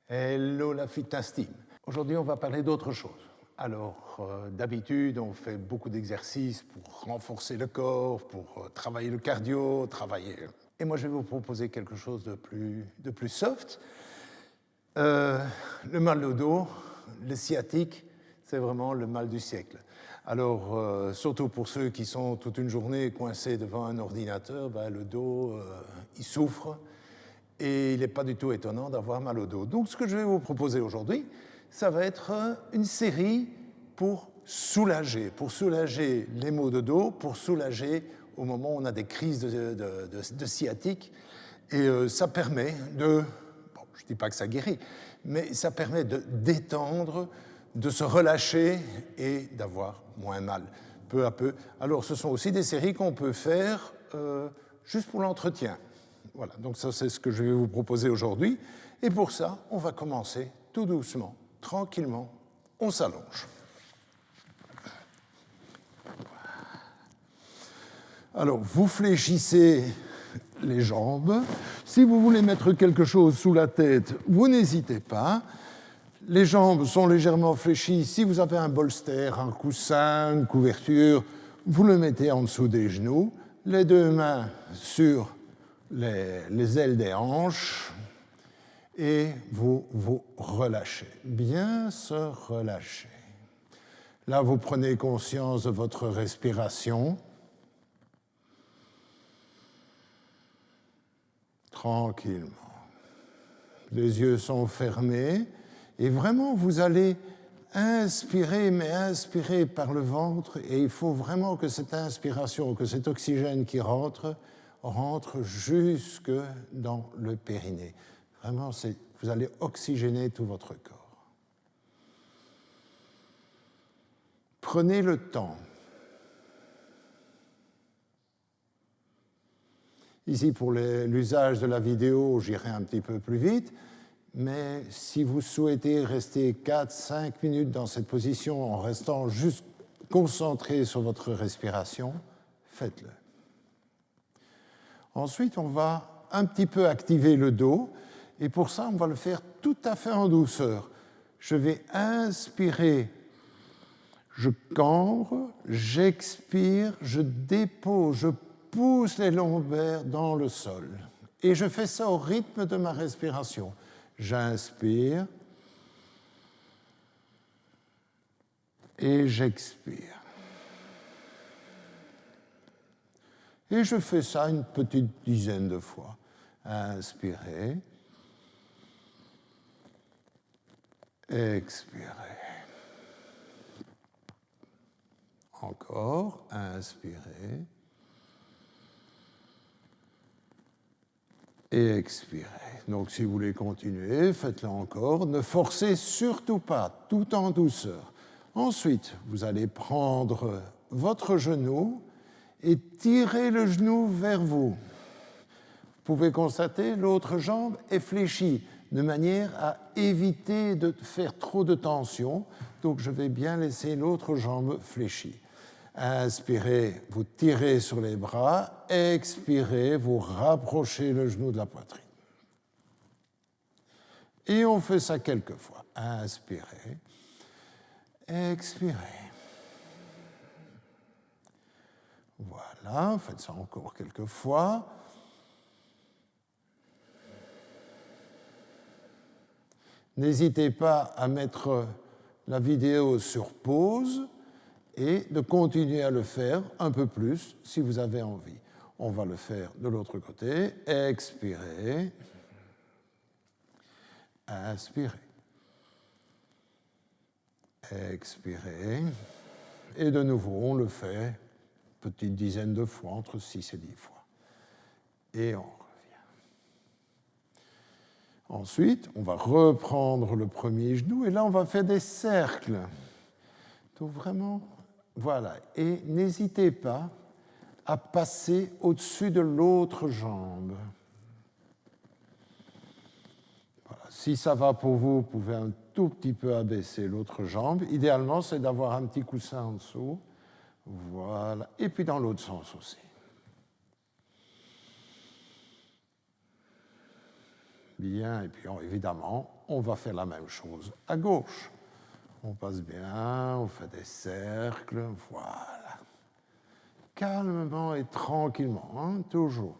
Hello la fitness team. Aujourd'hui, on va parler d'autre chose. Alors, d'habitude, on fait beaucoup d'exercices pour renforcer le corps, pour travailler le cardio, travailler... Et moi, je vais vous proposer quelque chose de plus soft. Le mal au dos, le sciatique, c'est vraiment le mal du siècle. Alors, surtout pour ceux qui sont toute une journée coincés devant un ordinateur, ben, le dos, il souffre. Et il n'est pas du tout étonnant d'avoir mal au dos. Donc, ce que je vais vous proposer aujourd'hui, ça va être une série pour soulager les maux de dos, pour soulager au moment où on a des crises de sciatique. Et ça permet de, bon, je ne dis pas que ça guérit, mais ça permet de détendre, de se relâcher et d'avoir moins mal, peu à peu. Alors, ce sont aussi des séries qu'on peut faire juste pour l'entretien. Voilà, donc ça c'est ce que je vais vous proposer aujourd'hui. Et pour ça, on va commencer tout doucement, tranquillement. On s'allonge. Alors, vous fléchissez les jambes. Si vous voulez mettre quelque chose sous la tête, vous n'hésitez pas. Les jambes sont légèrement fléchies. Si vous avez un bolster, un coussin, une couverture, vous le mettez en dessous des genoux. Les deux mains sur les ailes des hanches et vous vous relâchez. Bien se relâcher. Là, vous prenez conscience de votre respiration. Tranquillement. Les yeux sont fermés et vraiment, vous allez inspirer, mais inspirer par le ventre et il faut vraiment que cette inspiration, que cet oxygène qui rentre jusque dans le périnée. Vraiment, vous allez oxygéner tout votre corps. Prenez le temps. Ici, pour l'usage de la vidéo, j'irai un petit peu plus vite, mais si vous souhaitez rester 4-5 minutes dans cette position en restant juste concentré sur votre respiration, faites-le. Ensuite, on va un petit peu activer le dos et pour ça, on va le faire tout à fait en douceur. Je vais inspirer, je cambre, j'expire, je dépose, je pousse les lombaires dans le sol. Et je fais ça au rythme de ma respiration. J'inspire et j'expire. Et je fais ça une petite dizaine de fois. Inspirez. Expirez. Encore. Inspirez. Et expirez. Donc, si vous voulez continuer, faites-le encore. Ne forcez surtout pas, tout en douceur. Ensuite, vous allez prendre votre genou et tirez le genou vers vous. Vous pouvez constater, l'autre jambe est fléchie, de manière à éviter de faire trop de tension. Donc, je vais bien laisser l'autre jambe fléchie. Inspirez, vous tirez sur les bras. Expirez, vous rapprochez le genou de la poitrine. Et on fait ça quelques fois. Inspirez. Expirez. Voilà, faites ça encore quelques fois. N'hésitez pas à mettre la vidéo sur pause et de continuer à le faire un peu plus si vous avez envie. On va le faire de l'autre côté. Expirez. Inspirez. Expirez. Et de nouveau, on le fait une petite dizaine de fois, entre 6 et 10 fois. Et on revient. Ensuite, on va reprendre le premier genou et là, on va faire des cercles. Donc vraiment, voilà. Et n'hésitez pas à passer au-dessus de l'autre jambe. Voilà. Si ça va pour vous, vous pouvez un tout petit peu abaisser l'autre jambe. Idéalement, c'est d'avoir un petit coussin en dessous. Voilà. Et puis dans l'autre sens aussi. Bien, et puis évidemment, on va faire la même chose à gauche. On passe bien, on fait des cercles, voilà. Calmement et tranquillement, hein, toujours.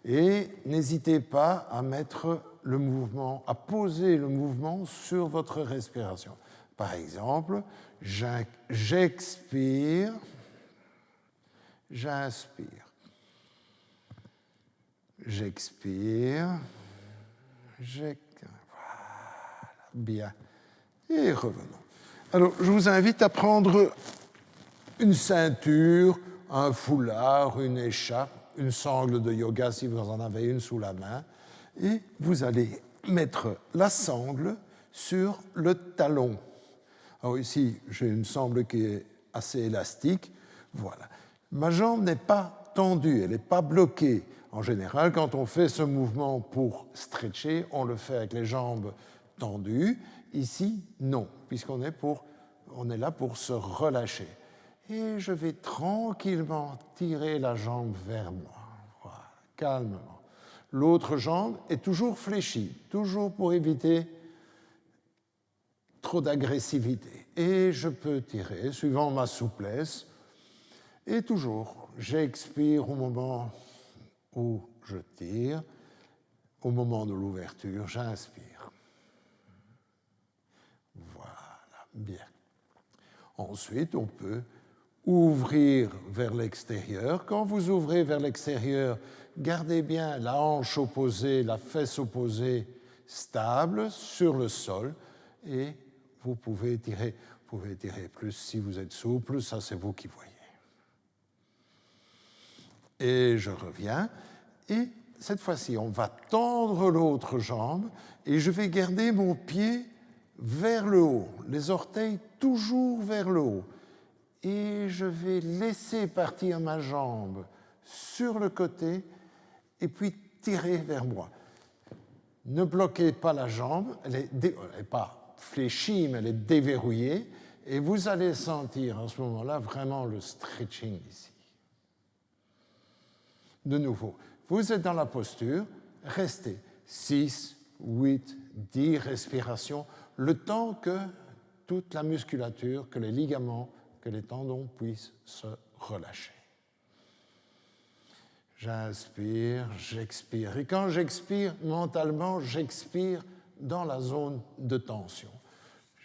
Et n'hésitez pas à mettre le mouvement, à poser le mouvement sur votre respiration. Par exemple, j'expire, j'inspire. J'expire, voilà, bien. Et revenons. Alors, je vous invite à prendre une ceinture, un foulard, une écharpe, une sangle de yoga si vous en avez une sous la main, et vous allez mettre la sangle sur le talon. Alors ici, j'ai une sangle qui est assez élastique. Voilà. Ma jambe n'est pas tendue, elle n'est pas bloquée. En général, quand on fait ce mouvement pour stretcher, on le fait avec les jambes tendues. Ici, non, puisqu'on est là pour se relâcher. Et je vais tranquillement tirer la jambe vers moi. Voilà, calmement. L'autre jambe est toujours fléchie, toujours pour éviter trop d'agressivité. Et je peux tirer suivant ma souplesse. Et toujours, j'expire au moment où je tire. Au moment de l'ouverture, j'inspire. Voilà, bien. Ensuite, on peut ouvrir vers l'extérieur. Quand vous ouvrez vers l'extérieur, gardez bien la hanche opposée, la fesse opposée stable sur le sol et vous pouvez tirer plus si vous êtes souple, ça c'est vous qui voyez. Et je reviens, et cette fois-ci, on va tendre l'autre jambe, et je vais garder mon pied vers le haut, les orteils toujours vers le haut. Et je vais laisser partir ma jambe sur le côté, et puis tirer vers moi. Ne bloquez pas la jambe, elle n'est pas fléchie, mais elle est déverrouillée, et vous allez sentir à ce moment-là vraiment le stretching ici. De nouveau, vous êtes dans la posture, restez 6, 8, 10 respirations, le temps que toute la musculature, que les ligaments, que les tendons puissent se relâcher. J'inspire, j'expire. Et quand j'expire, mentalement, j'expire dans la zone de tension.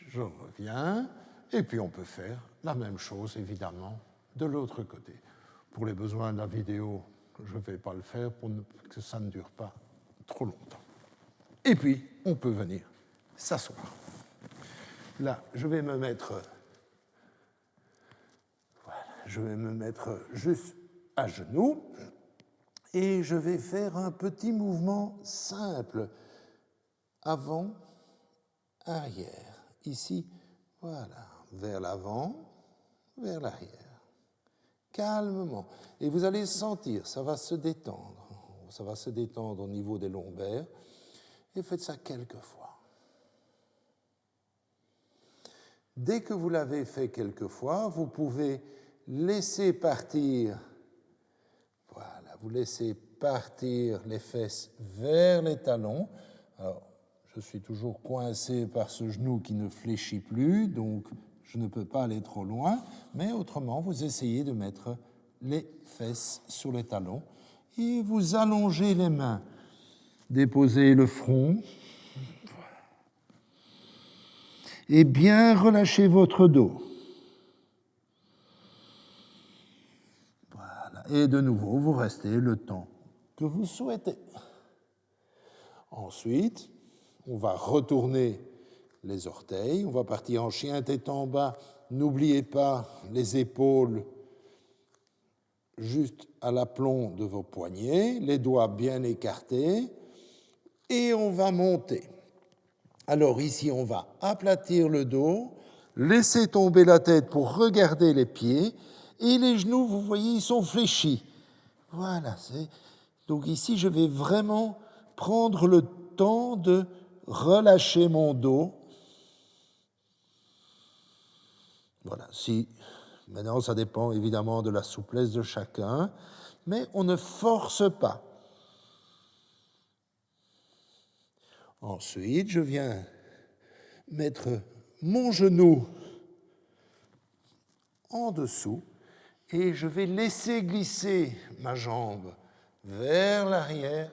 Je reviens, et puis on peut faire la même chose, évidemment, de l'autre côté. Pour les besoins de la vidéo, je ne vais pas le faire pour que ça ne dure pas trop longtemps. Et puis, on peut venir s'asseoir. Là, je vais me mettre juste à genoux et je vais faire un petit mouvement simple avant, arrière. Ici, voilà, vers l'avant, vers l'arrière. Calmement. Et vous allez sentir, ça va se détendre. Ça va se détendre au niveau des lombaires. Et faites ça quelques fois. Dès que vous l'avez fait quelques fois, vous pouvez laisser partir, voilà, vous laissez partir les fesses vers les talons. Alors, je suis toujours coincé par ce genou qui ne fléchit plus, donc je ne peux pas aller trop loin, mais autrement, vous essayez de mettre les fesses sur les talons et vous allongez les mains. Déposez le front et bien relâchez votre dos. Voilà. Et de nouveau, vous restez le temps que vous souhaitez. Ensuite, on va retourner les orteils. On va partir en chien tête en bas. N'oubliez pas les épaules juste à l'aplomb de vos poignets, les doigts bien écartés. Et on va monter. Alors ici, on va aplatir le dos, laisser tomber la tête pour regarder les pieds. Et les genoux, vous voyez, ils sont fléchis. Voilà. Donc ici, je vais vraiment prendre le temps de relâcher mon dos. Voilà, maintenant ça dépend évidemment de la souplesse de chacun, mais on ne force pas. Ensuite, je viens mettre mon genou en dessous et je vais laisser glisser ma jambe vers l'arrière.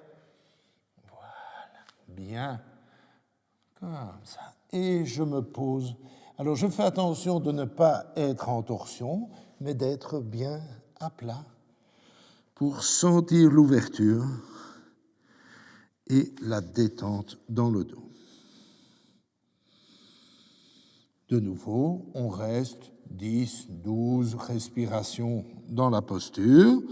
Voilà, bien, comme ça. Et je me pose. Alors, je fais attention de ne pas être en torsion, mais d'être bien à plat pour sentir l'ouverture et la détente dans le dos. De nouveau, on reste 10, 12 respirations dans la posture,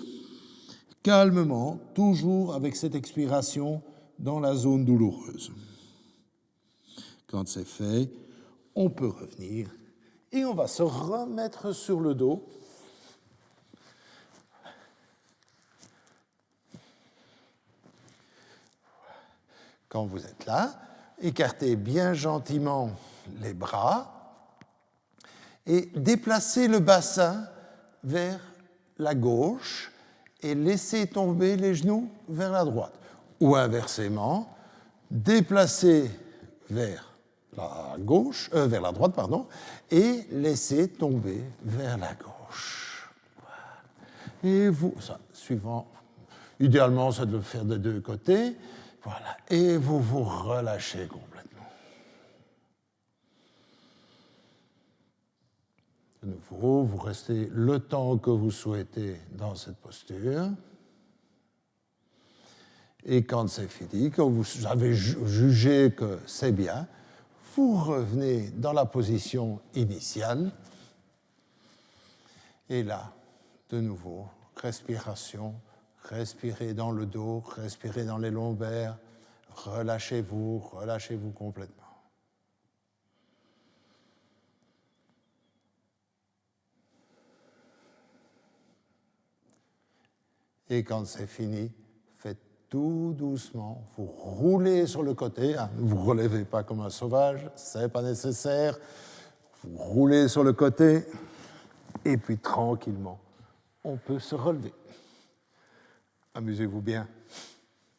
calmement, toujours avec cette expiration dans la zone douloureuse. Quand c'est fait, on peut revenir et on va se remettre sur le dos. Quand vous êtes là, écartez bien gentiment les bras et déplacez le bassin vers la gauche et laissez tomber les genoux vers la droite. Ou inversement, déplacez vers la gauche, vers la droite, pardon, et laissez tomber vers la gauche. Voilà. Et vous, ça, suivant, idéalement, ça doit faire des deux côtés. Voilà. Et vous vous relâchez complètement. De nouveau, vous restez le temps que vous souhaitez dans cette posture. Et quand c'est fini, quand vous avez jugé que c'est bien, vous revenez dans la position initiale. Et là, de nouveau, respiration, respirez dans le dos, respirez dans les lombaires, relâchez-vous complètement. Et quand c'est fini, faites tout doucement, vous roulez sur le côté, hein, ne vous relevez pas comme un sauvage, c'est pas nécessaire, vous roulez sur le côté, et puis tranquillement, on peut se relever. Amusez-vous bien.